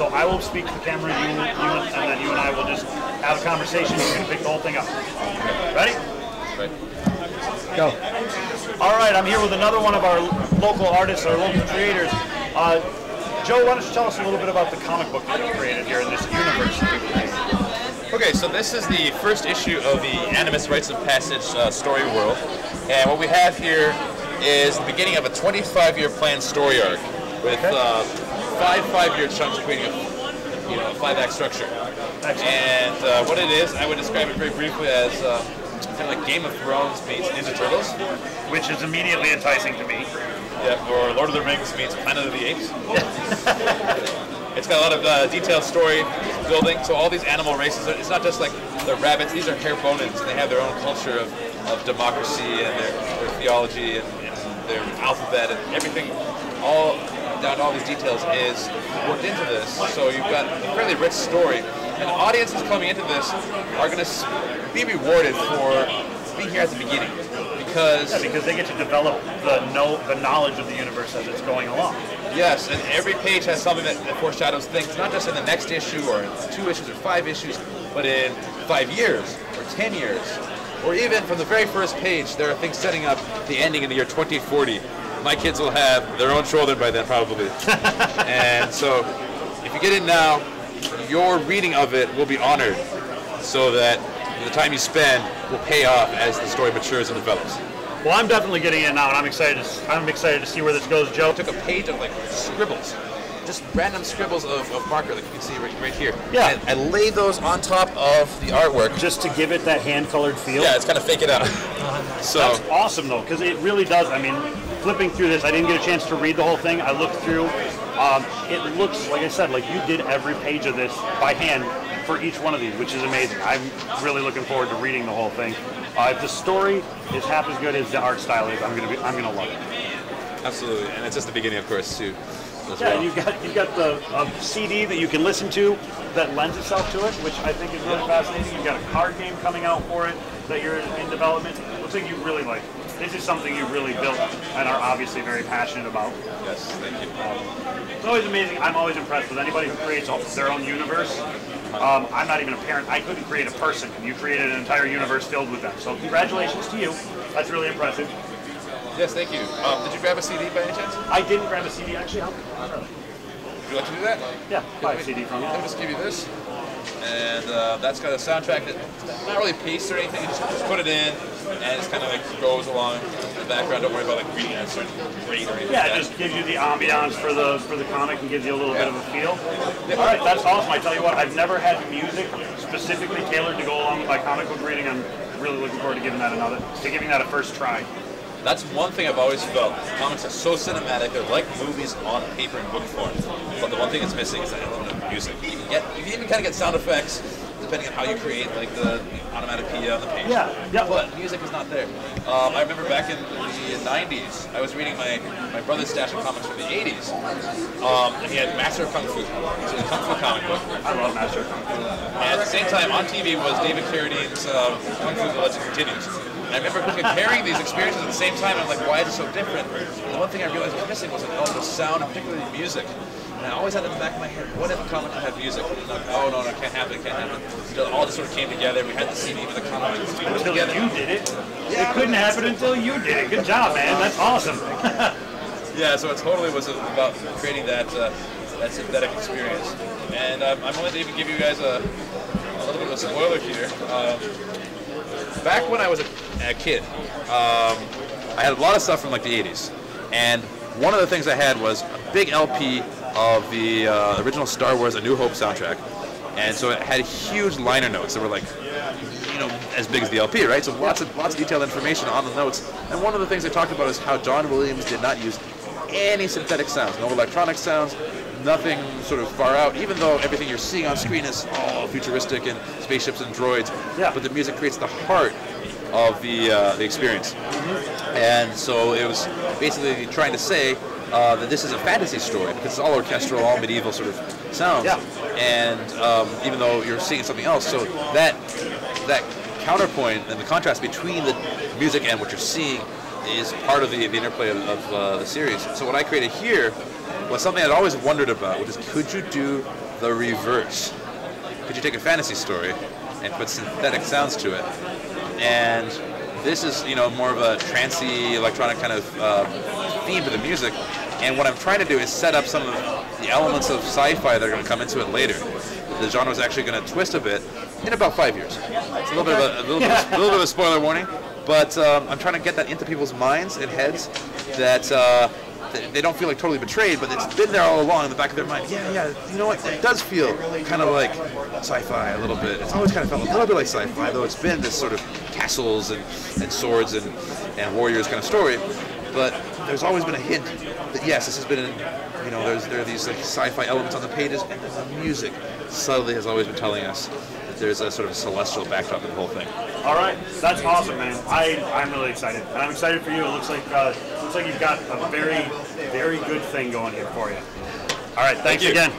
So I will speak to the camera, and then you and I will just have a conversation. You can pick the whole thing up. Ready? Right. Go. All right, I'm here with another one of our local artists, our local creators. Joe, why don't you tell us a little bit about the comic book that you created here in this universe that you've created? Okay, so this is the first issue of the Animus Rites of Passage story world, and what we have here is the beginning of a 25-year planned story arc with five-year chunks creating a 5-act structure. Excellent. And what it is, I would describe it very briefly as kind of like Game of Thrones meets Ninja Turtles, which is immediately enticing to me. Yeah, or Lord of the Rings meets Planet of the Apes. It's got a lot of detailed story building. So all these animal races, it's not just like the rabbits. These are Hairbonans, and they have their own culture of democracy and their theology and their alphabet and everything. All down to all these details is worked into this. So you've got a fairly rich story, and audiences coming into this are going to be rewarded for being here at the beginning. Because they get to develop the knowledge of the universe as it's going along. Yes, and every page has something that foreshadows things, not just in the next issue or in 2 issues or 5 issues, but in 5 years or 10 years. Or even from the very first page, there are things setting up the ending in the year 2040. My kids will have their own children by then, probably. And so, if you get in now, your reading of it will be honored so that the time you spend will pay off as the story matures and develops. Well, I'm definitely getting in now, and I'm excited to see where this goes, Joe. I took a page of like scribbles, just random scribbles of marker, like you can see right here. Yeah. And I laid those on top of the artwork. Just to give it that hand-colored feel? Yeah, it's kind of fake it out. So that's awesome, though, because it really does. I mean, flipping through this, I didn't get a chance to read the whole thing. I looked through. It looks, like I said, like you did every page of this by hand for each one of these, which is amazing. I'm really looking forward to reading the whole thing. If the story is half as good as the art style is, I'm gonna love it. Absolutely, and it's just the beginning, of course, too. Yeah, you've got the CD that you can listen to that lends itself to it, which I think is really fascinating. You've got a card game coming out for it that you're in development. Looks like you really like. This is something you really built and are obviously very passionate about. Yes, thank you. It's always amazing. I'm always impressed with anybody who creates their own universe. I'm not even a parent. I couldn't create a person, and you created an entire universe filled with them. So congratulations to you. That's really impressive. Yes, thank you. Did you grab a CD by any chance? I didn't grab a CD. Actually, Would you like to do that? Yeah, buy a CD from you. Let me just give you this. And that's got a soundtrack that's not really paced or anything. You just put it in, and it's kind of like goes along in the background. Don't worry about like reading a certain rate or anything. Yeah, it just gives you the ambiance for the comic and gives you a little bit of a feel. Yeah. All right, that's awesome. I tell you what, I've never had music specifically tailored to go along with my comic book reading. I'm really looking forward to giving that a first try. That's one thing I've always felt. Comics are so cinematic, they're like movies on paper and book form. But the one thing that's missing is that element of music. You can even kind of get sound effects depending on how you create like the onomatopoeia on the page. Yeah. But music is not there. I remember back in the 90s, I was reading my brother's stash of comics from the 80s. And he had Master of Kung Fu. So it was a Kung Fu comic book. I love Master of Kung Fu. And at the same time, on TV was David Carradine's Kung Fu: The Legend Continues. And I remember comparing these experiences at the same time, and I'm like, why is it so different? And the one thing I realized was missing was an element of sound, and particularly music. And I always had in the back of my head, what if a comic could have music? And I'm like, oh no, it can't happen, it can't happen. Until it all just sort of came together. We had the CD with the comic until together. You did it. Yeah, it couldn't happen until you did it. Good job, man. That's awesome. Yeah, so it totally was about creating that synthetic experience. And I'm willing to even give you guys a little bit of a spoiler here. Back when I was a kid, I had a lot of stuff from like the 80s, and one of the things I had was a big LP of the original Star Wars: A New Hope soundtrack, and so it had huge liner notes that were like, as big as the LP, right? So lots of detailed information on the notes. And one of the things I talked about is how John Williams did not use any synthetic sounds, no electronic sounds, nothing sort of far out, even though everything you're seeing on screen is all futuristic and spaceships and droids. Yeah. But the music creates the heart of the experience. Mm-hmm. And so it was basically trying to say that this is a fantasy story because it's all orchestral, all medieval sort of sounds. Yeah. And even though you're seeing something else, so that counterpoint and the contrast between the music and what you're seeing is part of the interplay of the series. So what I created here was something I'd always wondered about, which is could you do the reverse. Could you take a fantasy story and put synthetic sounds to it? And this is, you know, more of a trancey electronic kind of theme to the music. And what I'm trying to do is set up some of the elements of sci-fi that are going to come into it later. The genre is actually going to twist a bit in about 5 years. It's a little bit of a spoiler warning, but I'm trying to get that into people's minds and heads that they don't feel like totally betrayed, but it's been there all along in the back of their mind. Yeah, you know what? It does feel kind of like sci-fi a little bit. It's always kind of felt a little bit like sci-fi, though it's been this sort of castles and swords and warriors kind of story. But there's always been a hint that yes, this has been, you know, there are these like sci-fi elements on the pages, and the music subtly has always been telling us that there's a sort of celestial backdrop to the whole thing. All right, that's awesome, man. I'm really excited, and I'm excited for you. It looks like you've got a very, very good thing going here for you. All right, thanks again.